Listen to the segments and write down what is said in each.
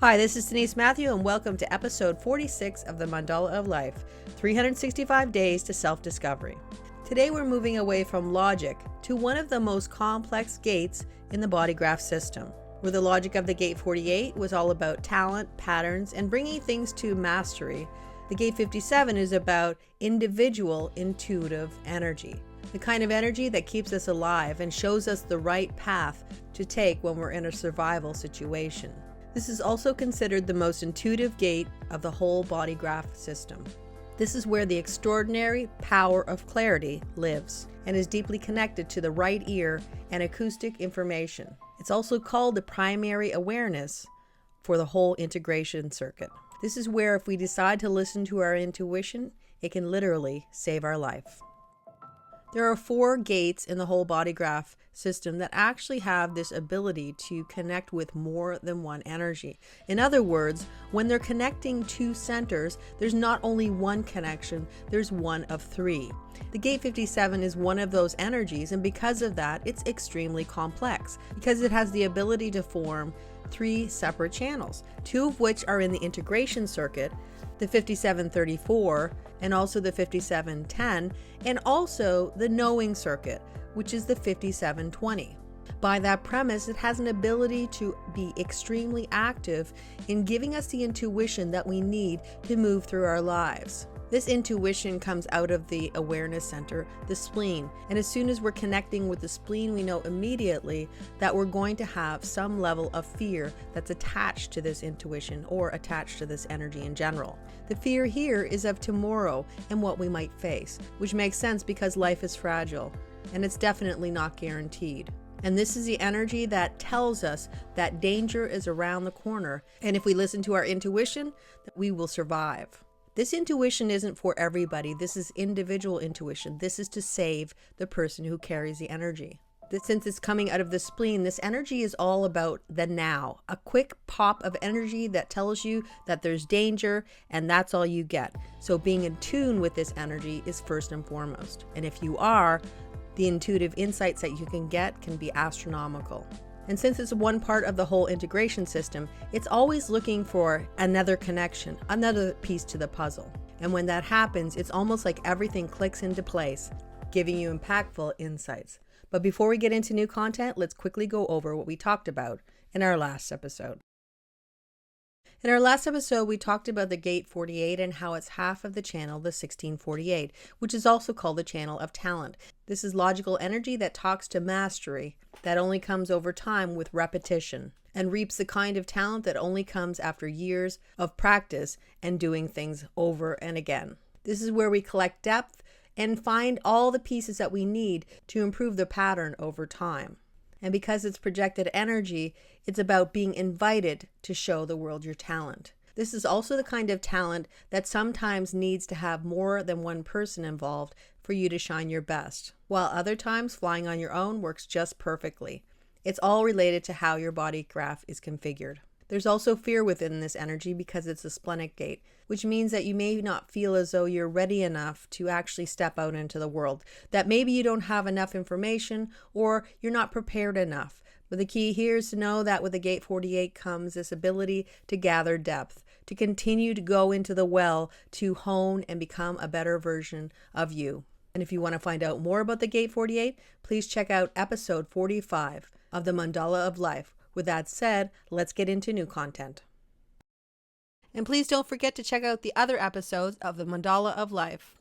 Hi, this is Denise Matthew, and welcome to episode 46 of the Mandala of Life, 365 Days to Self-Discovery. Today we're moving away from logic to one of the most complex gates in the body graph system, where the logic of the gate 48 was all about talent, patterns, and bringing things to mastery. The gate 57 is about individual intuitive energy, the kind of energy that keeps us alive and shows us the right path to take when we're in a survival situation. This is also considered the most intuitive gate of the whole body graph system. This is where the extraordinary power of clarity lives and is deeply connected to the right ear and acoustic information. It's also called the primary awareness for the whole integration circuit. This is where if we decide to listen to our intuition, it can literally save our life. There are 4 gates in the whole body graph system that actually have this ability to connect with more than one energy. In other words, when they're connecting 2 centers, there's not only one connection, there's one of 3. The gate 57 is one of those energies, and because of that, it's extremely complex because it has the ability to form 3 separate channels, 2 of which are in the integration circuit, the 5734 and also the 5710, and also the knowing circuit, which is the 5720. By that premise, it has an ability to be extremely active in giving us the intuition that we need to move through our lives. This intuition comes out of the awareness center, the spleen, and as soon as we're connecting with the spleen, we know immediately that we're going to have some level of fear that's attached to this intuition or attached to this energy in general. The fear here is of tomorrow and what we might face, which makes sense because life is fragile and it's definitely not guaranteed. And this is the energy that tells us that danger is around the corner, and if we listen to our intuition, that we will survive. This intuition isn't for everybody. This is individual intuition. This is to save the person who carries the energy. Since it's coming out of the spleen, this energy is all about the now. A quick pop of energy that tells you that there's danger, and that's all you get. So being in tune with this energy is first and foremost. And if you are, the intuitive insights that you can get can be astronomical. And since it's one part of the whole integration system, it's always looking for another connection, another piece to the puzzle. And when that happens, it's almost like everything clicks into place, giving you impactful insights. But before we get into new content, let's quickly go over what we talked about in our last episode. In our last episode, we talked about the gate 48 and how it's half of the channel, the 1648, which is also called the channel of talent. This is logical energy that talks to mastery, that only comes over time with repetition, and reaps the kind of talent that only comes after years of practice and doing things over and again. This is where we collect depth and find all the pieces that we need to improve the pattern over time. And because it's projected energy, it's about being invited to show the world your talent. This is also the kind of talent that sometimes needs to have more than one person involved for you to shine your best, while other times flying on your own works just perfectly. It's all related to how your body graph is configured. There's also fear within this energy because it's a splenic gate, which means that you may not feel as though you're ready enough to actually step out into the world, that maybe you don't have enough information or you're not prepared enough. But the key here is to know that with the gate 48 comes this ability to gather depth, to continue to go into the well, to hone and become a better version of you. And if you want to find out more about the gate 48, please check out episode 45 of the Mandala of Life. With that said, let's get into new content. And please don't forget to check out the other episodes of the Mandala of Life.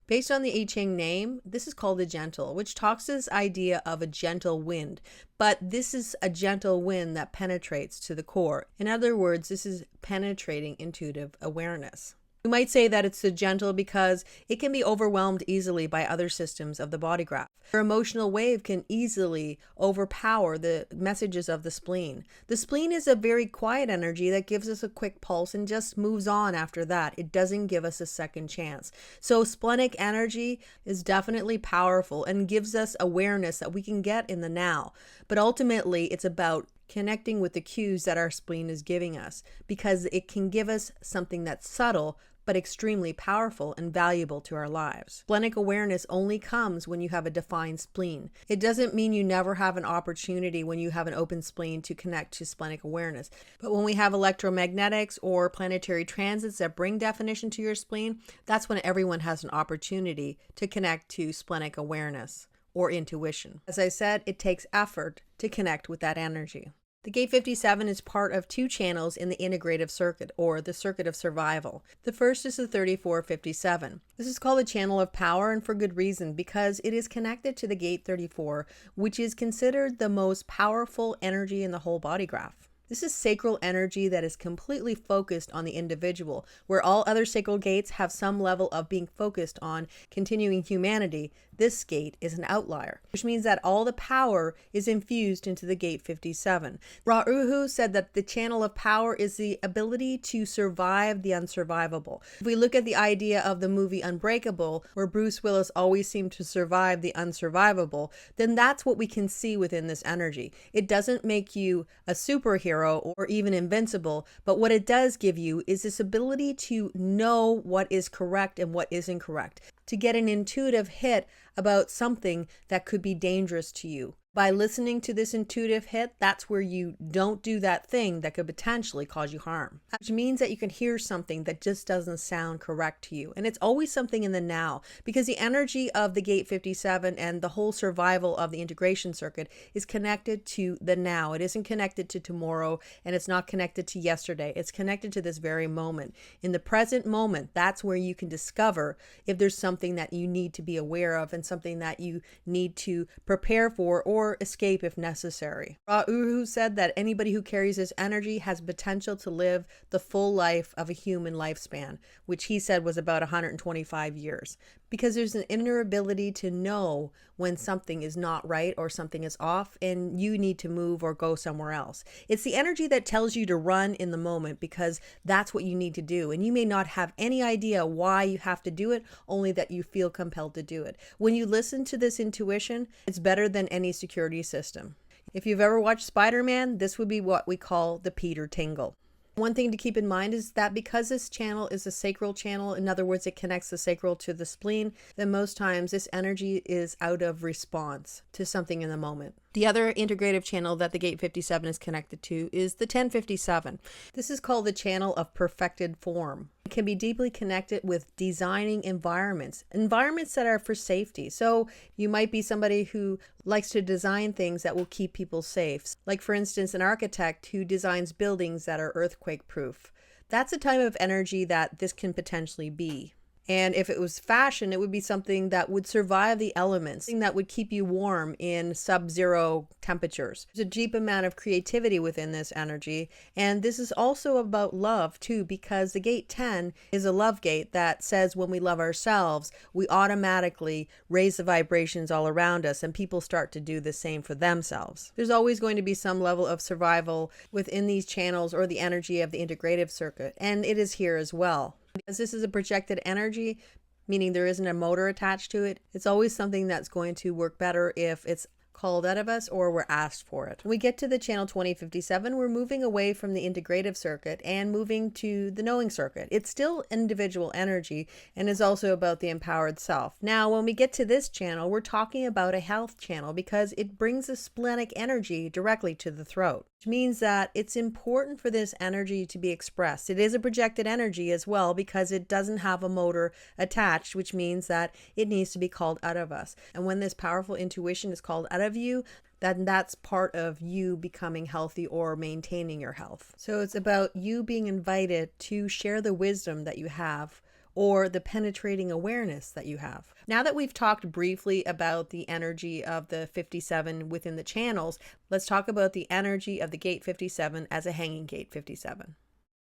Based on the I Ching name, this is called the gentle, which talks to this idea of a gentle wind. But this is a gentle wind that penetrates to the core. In other words, this is penetrating intuitive awareness. We might say that it's so gentle because it can be overwhelmed easily by other systems of the body graph. Your emotional wave can easily overpower the messages of the spleen. The spleen is a very quiet energy that gives us a quick pulse and just moves on after that. It doesn't give us a second chance. So splenic energy is definitely powerful and gives us awareness that we can get in the now. But ultimately, it's about connecting with the cues that our spleen is giving us, because it can give us something that's subtle but extremely powerful and valuable to our lives. Splenic awareness only comes when you have a defined spleen. It doesn't mean you never have an opportunity when you have an open spleen to connect to splenic awareness. But when we have electromagnetics or planetary transits that bring definition to your spleen, that's when everyone has an opportunity to connect to splenic awareness or intuition. As I said, it takes effort to connect with that energy. The gate 57 is part of two channels in the integrative circuit, or the circuit of survival. The first is the 3457. This is called the channel of power, and for good reason, because it is connected to the gate 34, which is considered the most powerful energy in the whole body graph. This is sacral energy that is completely focused on the individual, where all other sacral gates have some level of being focused on continuing humanity. This gate is an outlier, which means that all the power is infused into the gate 57. Ra'uhu said that the channel of power is the ability to survive the unsurvivable. If we look at the idea of the movie Unbreakable, where Bruce Willis always seemed to survive the unsurvivable, then that's what we can see within this energy. It doesn't make you a superhero or even invincible, but what it does give you is this ability to know what is correct and what isn't correct, to get an intuitive hit about something that could be dangerous to you. By listening to this intuitive hit, that's where you don't do that thing that could potentially cause you harm. Which means that you can hear something that just doesn't sound correct to you. And it's always something in the now, because the energy of the gate 57 and the whole survival of the integration circuit is connected to the now. It isn't connected to tomorrow, and it's not connected to yesterday. It's connected to this very moment. In the present moment, that's where you can discover if there's something that you need to be aware of and something that you need to prepare for or escape if necessary. Ra'uhu said that anybody who carries this energy has potential to live the full life of a human lifespan, which he said was about 125 years, because there's an inner ability to know when something is not right or something is off and you need to move or go somewhere else. It's the energy that tells you to run in the moment because that's what you need to do, and you may not have any idea why you have to do it, only that you feel compelled to do it. When you listen to this intuition, it's better than any security system. If you've ever watched Spider-Man, this would be what we call the Peter tingle. One thing to keep in mind is that because this channel is a sacral channel, in other words, it connects the sacral to the spleen, then most times this energy is out of response to something in the moment. The other integrative channel that the gate 57 is connected to is the 1057. This is called the channel of perfected form. It can be deeply connected with designing environments that are for safety. So you might be somebody who likes to design things that will keep people safe. Like, for instance, an architect who designs buildings that are earthquake proof. That's a type of energy that this can potentially be. And if it was fashion, it would be something that would survive the elements, something that would keep you warm in sub-zero temperatures. There's a deep amount of creativity within this energy. And this is also about love too, because the gate 10 is a love gate that says when we love ourselves, we automatically raise the vibrations all around us and people start to do the same for themselves. There's always going to be some level of survival within these channels or the energy of the integrative circuit. And it is here as well. Because this is a projected energy, meaning there isn't a motor attached to it, it's always something that's going to work better if it's called out of us or we're asked for it. When we get to the channel 2057, we're moving away from the integrative circuit and moving to the knowing circuit. It's still individual energy and is also about the empowered self. Now, when we get to this channel, we're talking about a health channel because it brings the splenic energy directly to the throat, which means that it's important for this energy to be expressed. It is a projected energy as well because it doesn't have a motor attached, which means that it needs to be called out of us. And when this powerful intuition is called out of you, then that's part of you becoming healthy or maintaining your health. So it's about you being invited to share the wisdom that you have or the penetrating awareness that you have. Now that we've talked briefly about the energy of the 57 within the channels, let's talk about the energy of the gate 57 as a hanging gate 57.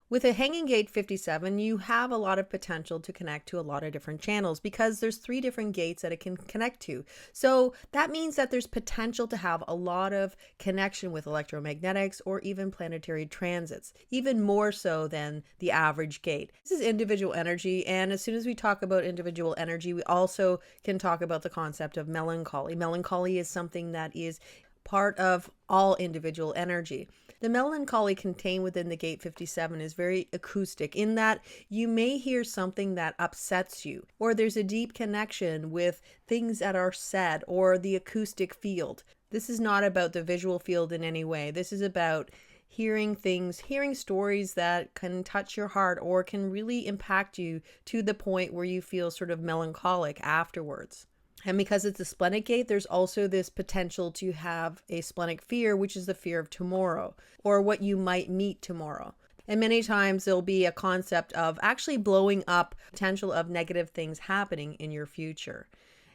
With a hanging gate 57, you have a lot of potential to connect to a lot of different channels because there's 3 different gates that it can connect to. So that means that there's potential to have a lot of connection with electromagnetics or even planetary transits, even more so than the average gate. This is individual energy, and as soon as we talk about individual energy, we also can talk about the concept of melancholy. Melancholy is something that is part of all individual energy. The melancholy contained within the gate 57 is very acoustic in that you may hear something that upsets you, or there's a deep connection with things that are said or the acoustic field. This is not about the visual field in any way. This is about hearing things, hearing stories that can touch your heart or can really impact you to the point where you feel sort of melancholic afterwards. And because it's a splenic gate, there's also this potential to have a splenic fear, which is the fear of tomorrow or what you might meet tomorrow. And many times there'll be a concept of actually blowing up potential of negative things happening in your future.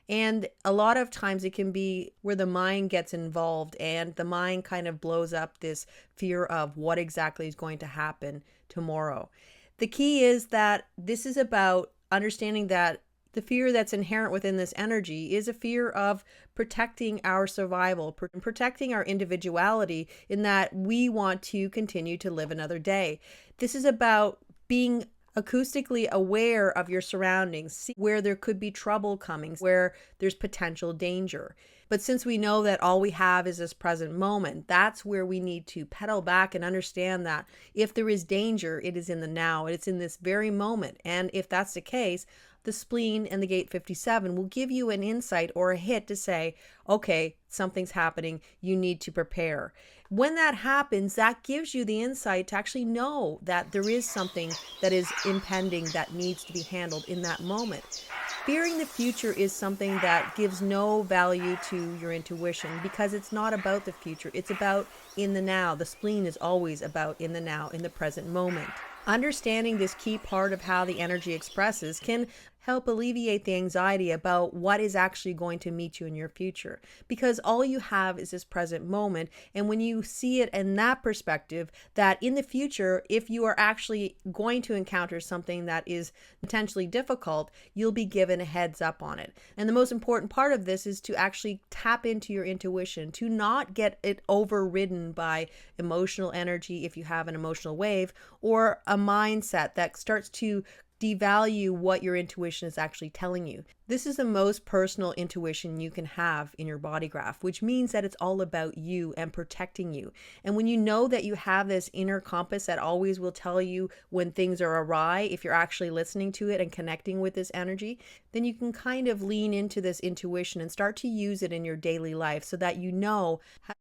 And a lot of times it can be where the mind gets involved and the mind kind of blows up this fear of what exactly is going to happen tomorrow. The key is that this is about understanding that the fear that's inherent within this energy is a fear of protecting our survival, protecting our individuality, in that we want to continue to live another day. This is about being acoustically aware of your surroundings, see where there could be trouble coming, where there's potential danger. But since we know that all we have is this present moment, that's where we need to pedal back and understand that if there is danger, it is in the now, it's in this very moment. And if that's the case, the spleen and the gate 57 will give you an insight or a hit to say, okay, something's happening, you need to prepare. When that happens, that gives you the insight to actually know that there is something that is impending that needs to be handled in that moment. Fearing the future is something that gives no value to your intuition because it's not about the future, it's about in the now. The spleen is always about in the now, in the present moment. Understanding this key part of how the energy expresses can help alleviate the anxiety about what is actually going to meet you in your future, because all you have is this present moment. And when you see it in that perspective, that in the future, if you are actually going to encounter something that is potentially difficult, you'll be given a heads up on it. And the most important part of this is to actually tap into your intuition, to not get it overridden by emotional energy if you have an emotional wave, or a mindset that starts to devalue what your intuition is actually telling you. This is the most personal intuition you can have in your body graph, which means that it's all about you and protecting you. And when you know that you have this inner compass that always will tell you when things are awry, if you're actually listening to it and connecting with this energy, then you can kind of lean into this intuition and start to use it in your daily life so that you know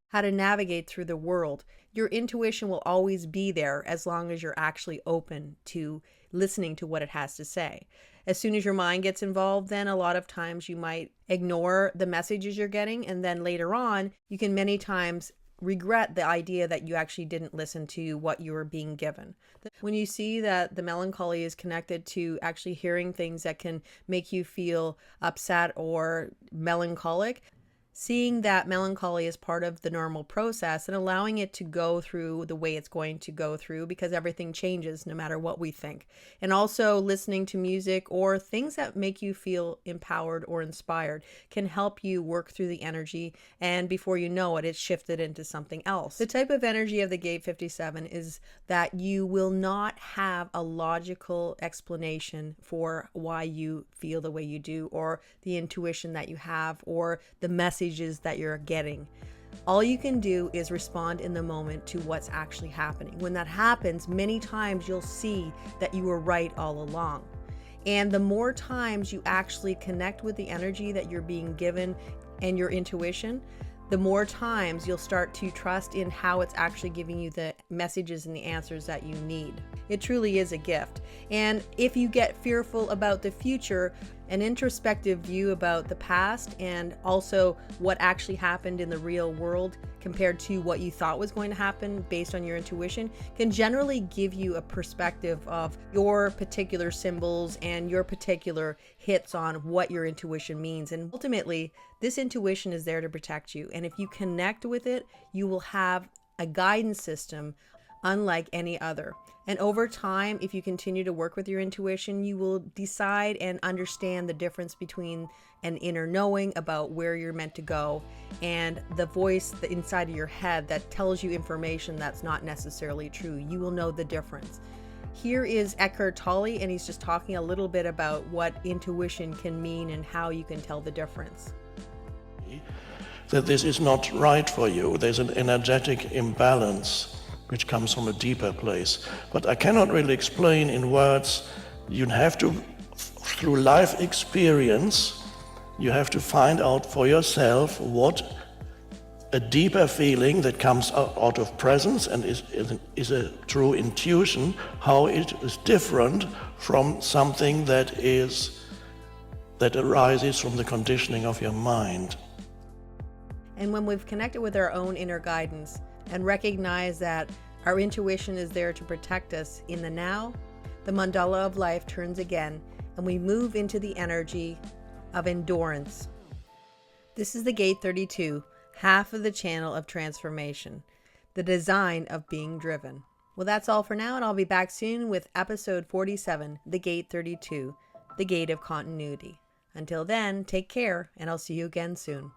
how to navigate through the world. Your intuition will always be there as long as you're actually open to listening to what it has to say. As soon as your mind gets involved, then a lot of times you might ignore the messages you're getting, and then later on, you can many times regret the idea that you actually didn't listen to what you were being given. When you see that the melancholy is connected to actually hearing things that can make you feel upset or melancholic, seeing that melancholy is part of the normal process and allowing it to go through the way it's going to go through, because everything changes no matter what we think. And also listening to music or things that make you feel empowered or inspired can help you work through the energy, and before you know it, it's shifted into something else. The type of energy of the gate 57 is that you will not have a logical explanation for why you feel the way you do, or the intuition that you have, or the messages that you're getting. All you can do is respond in the moment to what's actually happening. When that happens, many times you'll see that you were right all along. And the more times you actually connect with the energy that you're being given and your intuition, the more times you'll start to trust in how it's actually giving you the messages and the answers that you need. It truly is a gift. And if you get fearful about the future, an introspective view about the past and also what actually happened in the real world compared to what you thought was going to happen based on your intuition can generally give you a perspective of your particular symbols and your particular hits on what your intuition means. And ultimately, this intuition is there to protect you. And if you connect with it, you will have a guidance system unlike any other. And over time, if you continue to work with your intuition, you will decide and understand the difference between an inner knowing about where you're meant to go and the voice inside of your head that tells you information that's not necessarily true. You will know the difference. Here is Eckhart Tolle, and he's just talking a little bit about what intuition can mean and how you can tell the difference. that this is not right for you. There's an energetic imbalance which comes from a deeper place. But I cannot really explain in words. You have to, through life experience, you have to find out for yourself what a deeper feeling that comes out of presence and is a true intuition, how it is different from something that arises from the conditioning of your mind. And when we've connected with our own inner guidance and recognize that our intuition is there to protect us in the now, the mandala of life turns again and we move into the energy of endurance. This is the gate 32, half of the channel of transformation, the design of being driven. Well, that's all for now, and I'll be back soon with episode 47, the gate 32, the gate of continuity. Until then, take care, and I'll see you again soon.